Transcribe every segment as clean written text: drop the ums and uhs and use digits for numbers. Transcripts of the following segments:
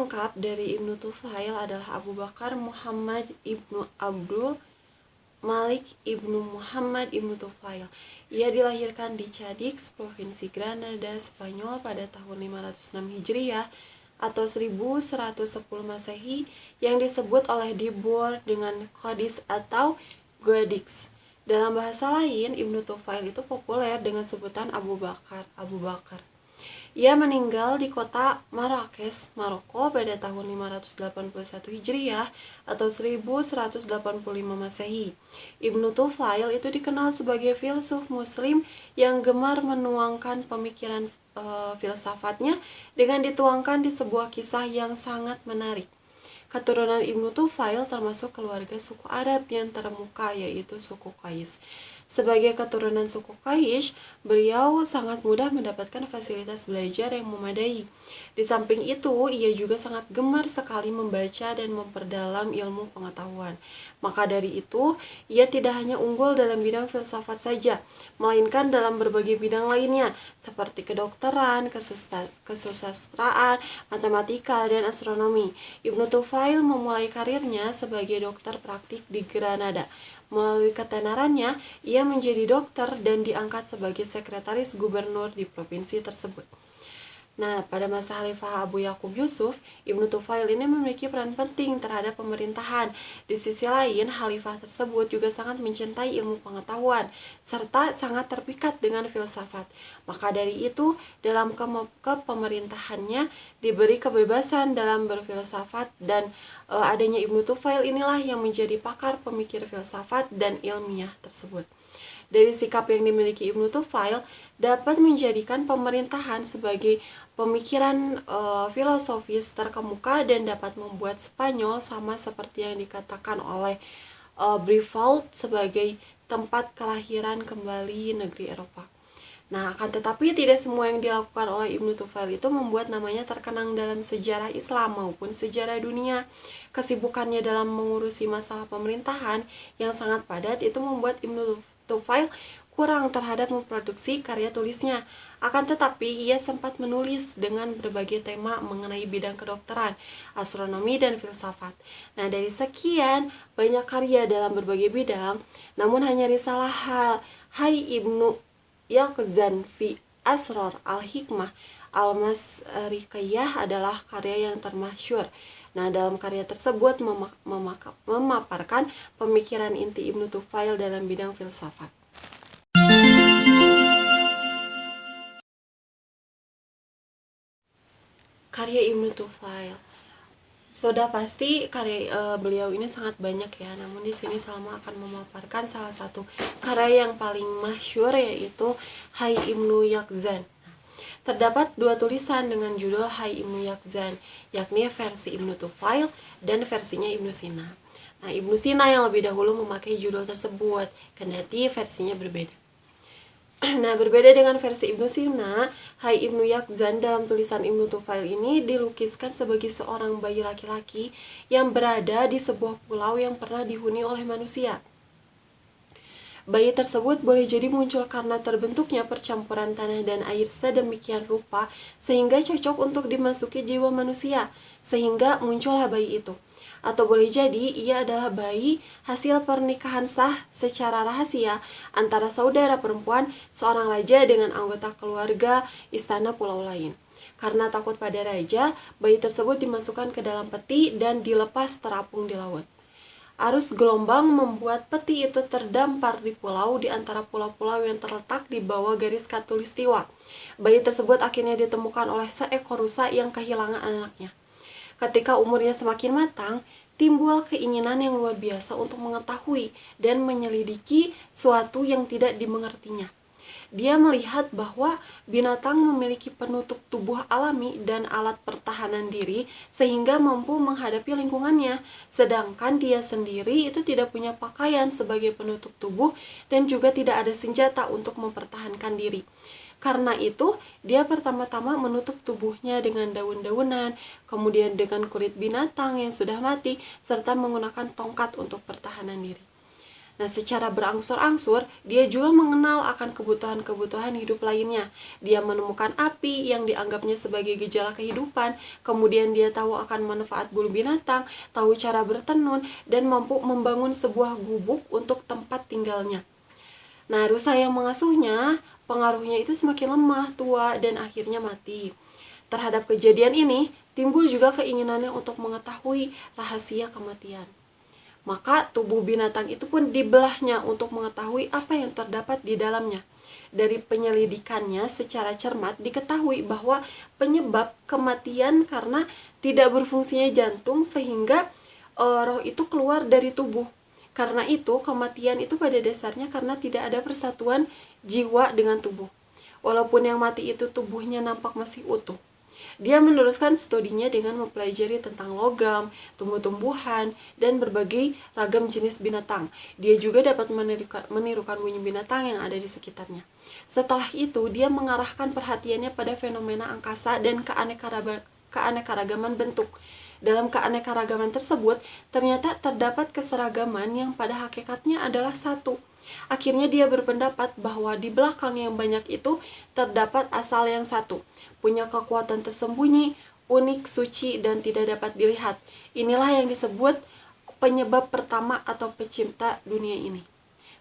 lengkap dari Ibnu Tufail adalah Abu Bakar Muhammad Ibnu Abdul Malik Ibnu Muhammad Ibnu Tufail. Ia dilahirkan di Cadix, Provinsi Granada, Spanyol pada tahun 506 Hijriah atau 1110 Masehi yang disebut oleh Dibur dengan Qadis atau Guadix. Dalam bahasa lain, Ibnu Tufail itu populer dengan sebutan Abu Bakar. Ia meninggal di kota Marrakesh, Maroko pada tahun 581 Hijriah atau 1185 Masehi. Ibnu Tufail itu dikenal sebagai filsuf muslim yang gemar menuangkan pemikiran filsafatnya dengan dituangkan di sebuah kisah yang sangat menarik. Keturunan Ibnu Tufail termasuk keluarga suku Arab yang terkemuka, yaitu suku Qais. Sebagai keturunan suku Qais, beliau sangat mudah mendapatkan fasilitas belajar yang memadai. Di samping itu, ia juga sangat gemar sekali membaca dan memperdalam ilmu pengetahuan. Maka dari itu, ia tidak hanya unggul dalam bidang filsafat saja, melainkan dalam berbagai bidang lainnya, seperti kedokteran, kesusastraan, matematika, dan astronomi. Ibnu Tufail memulai karirnya sebagai dokter praktik di Granada. Melalui ketenarannya, ia menjadi dokter dan diangkat sebagai sekretaris gubernur di provinsi tersebut. Nah, pada masa Khalifah Abu Yakub Yusuf, Ibnu Tufail ini memiliki peran penting terhadap pemerintahan. Di sisi lain, Khalifah tersebut juga sangat mencintai ilmu pengetahuan, serta sangat terpikat dengan filsafat. Maka dari itu, dalam kepemerintahannya diberi kebebasan dalam berfilsafat dan adanya Ibnu Tufail inilah yang menjadi pakar pemikir filsafat dan ilmiah tersebut. Dari sikap yang dimiliki Ibnu Tufail dapat menjadikan pemerintahan sebagai pemikiran filosofis terkemuka dan dapat membuat Spanyol sama seperti yang dikatakan oleh Brivault sebagai tempat kelahiran kembali negeri Eropa. Nah, akan tetapi tidak semua yang dilakukan oleh Ibnu Tufail itu membuat namanya terkenang dalam sejarah Islam maupun sejarah dunia. Kesibukannya dalam mengurusi masalah pemerintahan yang sangat padat itu membuat Ibnu Tufail kurang terhadap memproduksi karya tulisnya. Akan tetapi, ia sempat menulis dengan berbagai tema mengenai bidang kedokteran, astronomi, dan filsafat. Nah, dari sekian banyak karya dalam berbagai bidang, namun hanya risalah Hai Ibnu Yaqzan fi Asrar al-Hikmah al-Masrikiyah adalah karya yang termasyhur. Nah, dalam karya tersebut memaparkan pemikiran inti Ibnu Tufail dalam bidang filsafat. Karya Ibnu Tufail. Sudah pasti karya beliau ini sangat banyak ya, namun di sini Salma akan memaparkan salah satu karya yang paling masyhur, yaitu Hai Ibnu Yaqzan. Terdapat dua tulisan dengan judul Hai Ibnu Yaqzan, yakni versi Ibnu Tufail dan versinya Ibnu Sina. Nah, Ibnu Sina yang lebih dahulu memakai judul tersebut, kendati versinya berbeda. Nah, berbeda dengan versi Ibnu Sina, Hai Ibnu Yaqzan dalam tulisan Ibnu Tufail ini dilukiskan sebagai seorang bayi laki-laki yang berada di sebuah pulau yang pernah dihuni oleh manusia. Bayi tersebut boleh jadi muncul karena terbentuknya percampuran tanah dan air sedemikian rupa sehingga cocok untuk dimasuki jiwa manusia, sehingga muncullah bayi itu. Atau boleh jadi ia adalah bayi hasil pernikahan sah secara rahasia antara saudara perempuan seorang raja dengan anggota keluarga istana pulau lain. Karena takut pada raja, bayi tersebut dimasukkan ke dalam peti dan dilepas terapung di laut. Arus gelombang membuat peti itu terdampar di pulau di antara pulau-pulau yang terletak di bawah garis khatulistiwa. Bayi tersebut akhirnya ditemukan oleh seekor rusa yang kehilangan anaknya. Ketika umurnya semakin matang, timbul keinginan yang luar biasa untuk mengetahui dan menyelidiki sesuatu yang tidak dimengertinya. Dia melihat bahwa binatang memiliki penutup tubuh alami dan alat pertahanan diri sehingga mampu menghadapi lingkungannya, sedangkan dia sendiri itu tidak punya pakaian sebagai penutup tubuh dan juga tidak ada senjata untuk mempertahankan diri. Karena itu, dia pertama-tama menutup tubuhnya dengan daun-daunan, kemudian dengan kulit binatang yang sudah mati, serta menggunakan tongkat untuk pertahanan diri. Nah, secara berangsur-angsur, dia juga mengenal akan kebutuhan-kebutuhan hidup lainnya. Dia menemukan api yang dianggapnya sebagai gejala kehidupan, kemudian dia tahu akan manfaat bulu binatang, tahu cara bertenun, dan mampu membangun sebuah gubuk untuk tempat tinggalnya. Nah, rusa yang mengasuhnya, pengaruhnya itu semakin lemah, tua, dan akhirnya mati. Terhadap kejadian ini, timbul juga keinginannya untuk mengetahui rahasia kematian. Maka tubuh binatang itu pun dibelahnya untuk mengetahui apa yang terdapat di dalamnya. Dari penyelidikannya secara cermat diketahui bahwa penyebab kematian karena tidak berfungsinya jantung sehingga roh itu keluar dari tubuh. Karena itu kematian itu pada dasarnya karena tidak ada persatuan jiwa dengan tubuh. Walaupun yang mati itu tubuhnya nampak masih utuh. Dia meneruskan studinya dengan mempelajari tentang logam, tumbuh-tumbuhan, dan berbagai ragam jenis binatang. Dia juga dapat menirukan bunyi binatang yang ada di sekitarnya. Setelah itu, dia mengarahkan perhatiannya pada fenomena angkasa dan keanekaragaman bentuk. Dalam keanekaragaman tersebut, ternyata terdapat keseragaman yang pada hakikatnya adalah satu. Akhirnya dia berpendapat bahwa di belakang yang banyak itu terdapat asal yang satu, punya kekuatan tersembunyi, unik, suci, dan tidak dapat dilihat. Inilah yang disebut penyebab pertama atau pencipta dunia ini.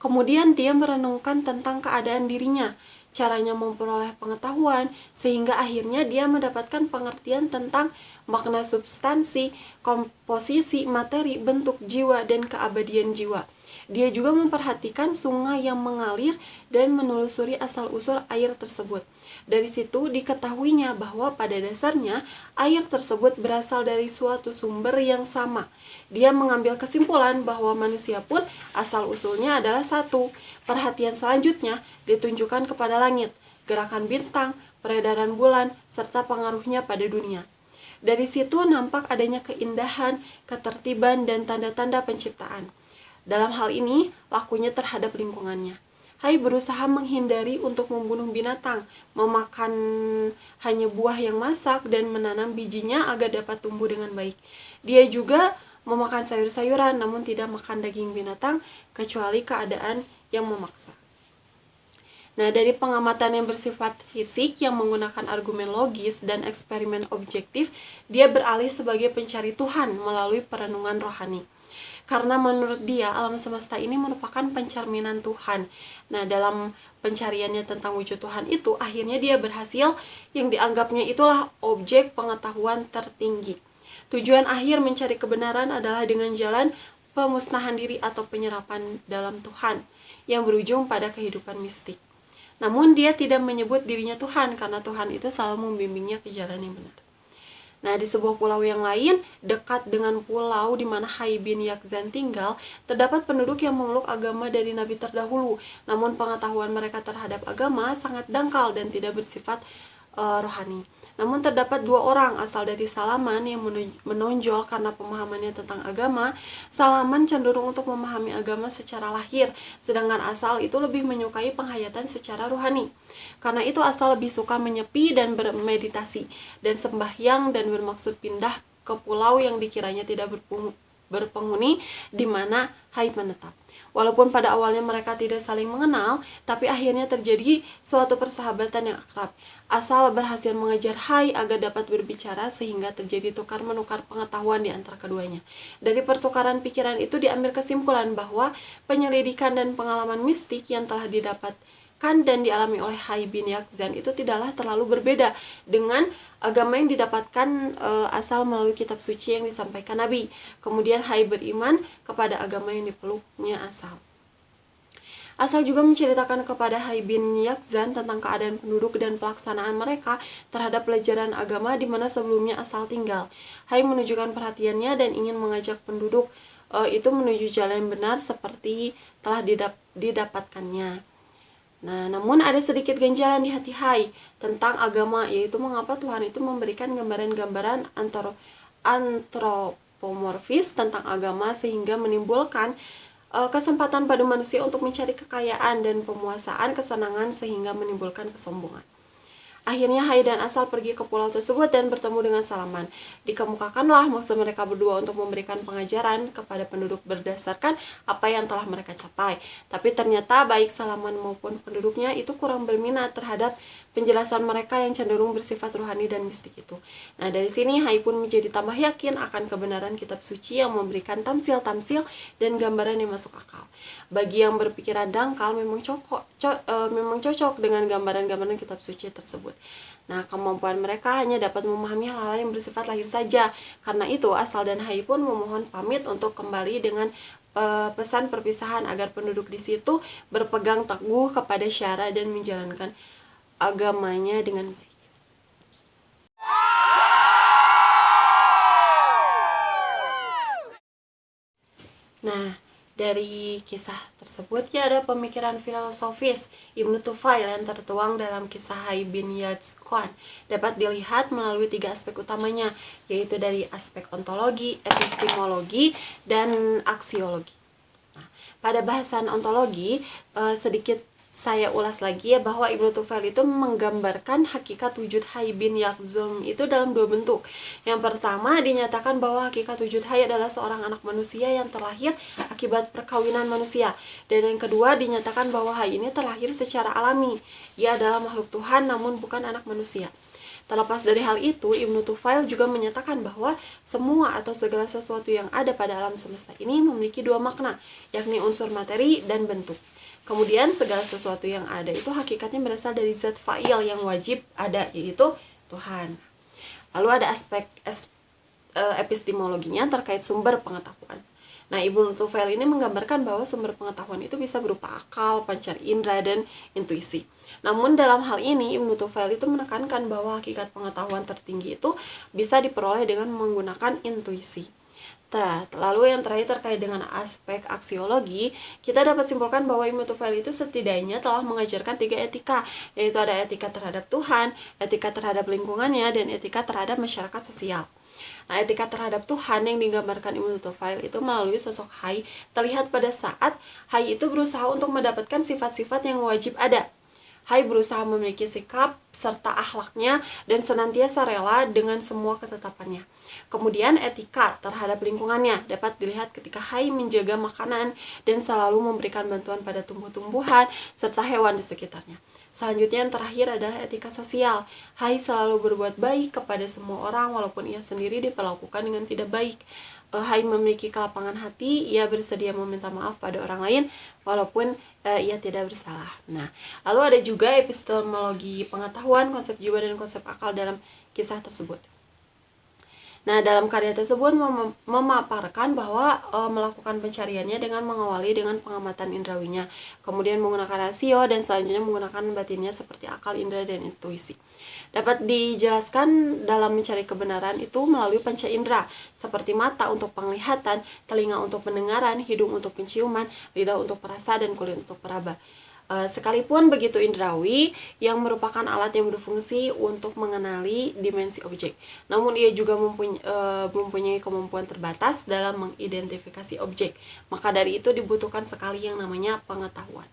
Kemudian dia merenungkan tentang keadaan dirinya, caranya memperoleh pengetahuan, sehingga akhirnya dia mendapatkan pengertian tentang makna substansi, komposisi, materi, bentuk jiwa, dan keabadian jiwa. Dia juga memperhatikan sungai yang mengalir dan menelusuri asal-usul air tersebut. Dari situ diketahuinya bahwa pada dasarnya air tersebut berasal dari suatu sumber yang sama. Dia mengambil kesimpulan bahwa manusia pun asal-usulnya adalah satu. Perhatian selanjutnya ditunjukkan kepada langit, gerakan bintang, peredaran bulan, serta pengaruhnya pada dunia. Dari situ nampak adanya keindahan, ketertiban, dan tanda-tanda penciptaan. Dalam hal ini, lakunya terhadap lingkungannya. Hai berusaha menghindari untuk membunuh binatang, memakan hanya buah yang masak, dan menanam bijinya agar dapat tumbuh dengan baik. Dia juga memakan sayur-sayuran, namun tidak makan daging binatang, kecuali keadaan yang memaksa. Nah, dari pengamatan yang bersifat fisik yang menggunakan argumen logis dan eksperimen objektif, dia beralih sebagai pencari Tuhan melalui perenungan rohani. Karena menurut dia, alam semesta ini merupakan pencerminan Tuhan. Nah, dalam pencariannya tentang wujud Tuhan itu, akhirnya dia berhasil yang dianggapnya itulah objek pengetahuan tertinggi. Tujuan akhir mencari kebenaran adalah dengan jalan pemusnahan diri atau penyerapan dalam Tuhan, yang berujung pada kehidupan mistik. Namun dia tidak menyebut dirinya Tuhan, karena Tuhan itu selalu membimbingnya ke jalan yang benar. Nah, di sebuah pulau yang lain, dekat dengan pulau di mana Hai bin Yaqzan tinggal, terdapat penduduk yang memeluk agama dari nabi terdahulu. Namun pengetahuan mereka terhadap agama sangat dangkal dan tidak bersifat rohani. Namun terdapat dua orang asal dari Salaman yang menonjol karena pemahamannya tentang agama. Salaman cenderung untuk memahami agama secara lahir, sedangkan Asal itu lebih menyukai penghayatan secara rohani. Karena itu Asal lebih suka menyepi dan bermeditasi, dan sembahyang dan bermaksud pindah ke pulau yang dikiranya tidak berpenghuni di mana Hai menetap. Walaupun pada awalnya mereka tidak saling mengenal, tapi akhirnya terjadi suatu persahabatan yang akrab. Asal berhasil mengejar Hai agar dapat berbicara sehingga terjadi tukar-menukar pengetahuan di antara keduanya. Dari pertukaran pikiran itu diambil kesimpulan bahwa penyelidikan dan pengalaman mistik yang telah didapatkan dan dialami oleh Hai bin Yaqzan itu tidaklah terlalu berbeda dengan agama yang didapatkan Asal melalui kitab suci yang disampaikan Nabi. Kemudian Hai beriman kepada agama yang dipeluknya Asal. Asal juga menceritakan kepada Hai bin Yaqzan tentang keadaan penduduk dan pelaksanaan mereka terhadap pelajaran agama di mana sebelumnya Asal tinggal. Hai menunjukkan perhatiannya dan ingin mengajak penduduk itu menuju jalan yang benar seperti telah didapatkannya. Nah, namun ada sedikit ganjalan di hati Hai tentang agama, yaitu mengapa Tuhan itu memberikan gambaran-gambaran antropomorfis tentang agama sehingga menimbulkan kesempatan pada manusia untuk mencari kekayaan dan pemuasaan, kesenangan sehingga menimbulkan kesombongan. Akhirnya Hai dan Asal pergi ke pulau tersebut dan bertemu dengan Salaman. Dikemukakanlah maksud mereka berdua untuk memberikan pengajaran kepada penduduk berdasarkan apa yang telah mereka capai. Tapi ternyata baik Salaman maupun penduduknya itu kurang berminat terhadap penjelasan mereka yang cenderung bersifat rohani dan mistik itu. Nah, dari sini Hai pun menjadi tambah yakin akan kebenaran kitab suci yang memberikan tamsil-tamsil dan gambaran yang masuk akal. Bagi yang berpikiran dangkal memang cocok dengan gambaran-gambaran kitab suci tersebut. Nah, kemampuan mereka hanya dapat memahami hal-hal yang bersifat lahir saja. Karena itu, Asal dan Hai pun memohon pamit untuk kembali dengan pesan perpisahan agar penduduk di situ berpegang teguh kepada syara dan menjalankan agamanya dengan baik. Nah, dari kisah tersebut ya ada pemikiran filosofis Ibnu Tufail yang tertuang dalam kisah Hai bin Yazqan dapat dilihat melalui 3 aspek utamanya, yaitu dari aspek ontologi, epistemologi, dan aksiologi. Nah, pada bahasan ontologi sedikit saya ulas lagi ya, bahwa Ibnu Tufail itu menggambarkan hakikat wujud Hai bin Yazqan itu dalam 2 bentuk. Yang pertama, dinyatakan bahwa hakikat wujud Hai adalah seorang anak manusia yang terlahir akibat perkawinan manusia. Dan yang kedua, dinyatakan bahwa Hai ini terlahir secara alami. Ia adalah makhluk Tuhan namun bukan anak manusia. Terlepas dari hal itu, Ibnu Tufail juga menyatakan bahwa semua atau segala sesuatu yang ada pada alam semesta ini memiliki 2 makna, yakni unsur materi dan bentuk. Kemudian segala sesuatu yang ada itu hakikatnya berasal dari zat fa'il yang wajib ada, yaitu Tuhan. Lalu ada aspek epistemologinya terkait sumber pengetahuan. Nah, Ibnu Tufail ini menggambarkan bahwa sumber pengetahuan itu bisa berupa akal, pancar indera, dan intuisi. Namun dalam hal ini Ibnu Tufail itu menekankan bahwa hakikat pengetahuan tertinggi itu bisa diperoleh dengan menggunakan intuisi. Lalu yang terakhir terkait dengan aspek aksiologi, kita dapat simpulkan bahwa Ibnu Tufail itu setidaknya telah mengajarkan 3 etika, yaitu ada etika terhadap Tuhan, etika terhadap lingkungannya, dan etika terhadap masyarakat sosial. Nah, etika terhadap Tuhan yang digambarkan Ibnu Tufail itu melalui sosok Hai terlihat pada saat Hai itu berusaha untuk mendapatkan sifat-sifat yang wajib ada. Hai berusaha memiliki sikap serta akhlaknya dan senantiasa rela dengan semua ketetapannya. Kemudian etika terhadap lingkungannya dapat dilihat ketika Hai menjaga makanan dan selalu memberikan bantuan pada tumbuh-tumbuhan serta hewan di sekitarnya. Selanjutnya yang terakhir adalah etika sosial. Hai selalu berbuat baik kepada semua orang walaupun ia sendiri diperlakukan dengan tidak baik. Hai memiliki kelapangan hati, ia bersedia meminta maaf pada orang lain walaupun ia tidak bersalah. Nah, lalu ada juga epistemologi pengetahuan, konsep jiwa, dan konsep akal dalam kisah tersebut. Nah, dalam karya tersebut memaparkan bahwa melakukan pencariannya dengan mengawali dengan pengamatan indrawinya, kemudian menggunakan rasio, dan selanjutnya menggunakan batinnya seperti akal, indera, dan intuisi. Dapat dijelaskan dalam mencari kebenaran itu melalui panca indera, seperti mata untuk penglihatan, telinga untuk pendengaran, hidung untuk penciuman, lidah untuk perasa, dan kulit untuk peraba. Sekalipun begitu indrawi yang merupakan alat yang berfungsi untuk mengenali dimensi objek, namun ia juga mempunyai kemampuan terbatas dalam mengidentifikasi objek. Maka dari itu dibutuhkan sekali yang namanya pengetahuan.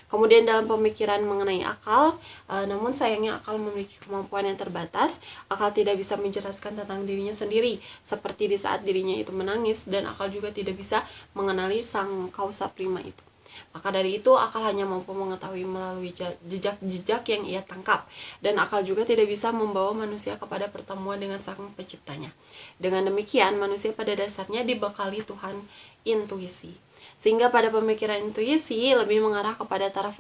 Kemudian dalam pemikiran mengenai akal, namun sayangnya akal memiliki kemampuan yang terbatas. Akal tidak bisa menjelaskan tentang dirinya sendiri, seperti di saat dirinya itu menangis, dan akal juga tidak bisa mengenali sang kausa prima itu. Maka dari itu akal hanya mampu mengetahui melalui jejak-jejak yang ia tangkap, dan akal juga tidak bisa membawa manusia kepada pertemuan dengan sang penciptanya. Dengan demikian manusia pada dasarnya dibekali Tuhan intuisi, sehingga pada pemikiran intuisi lebih mengarah kepada taraf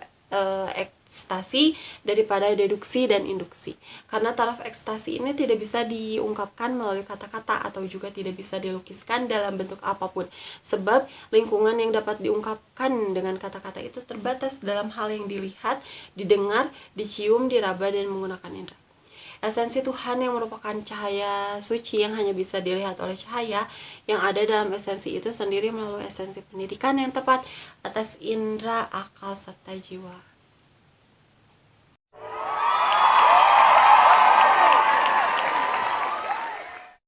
ekstasi daripada deduksi dan induksi. Karena taraf ekstasi ini tidak bisa diungkapkan melalui kata-kata atau juga tidak bisa dilukiskan dalam bentuk apapun, sebab lingkungan yang dapat diungkapkan dengan kata-kata itu terbatas dalam hal yang dilihat, didengar, dicium, diraba, dan menggunakan indera. Esensi Tuhan yang merupakan cahaya suci yang hanya bisa dilihat oleh cahaya yang ada dalam esensi itu sendiri melalui esensi pendidikan yang tepat atas indera, akal, serta jiwa.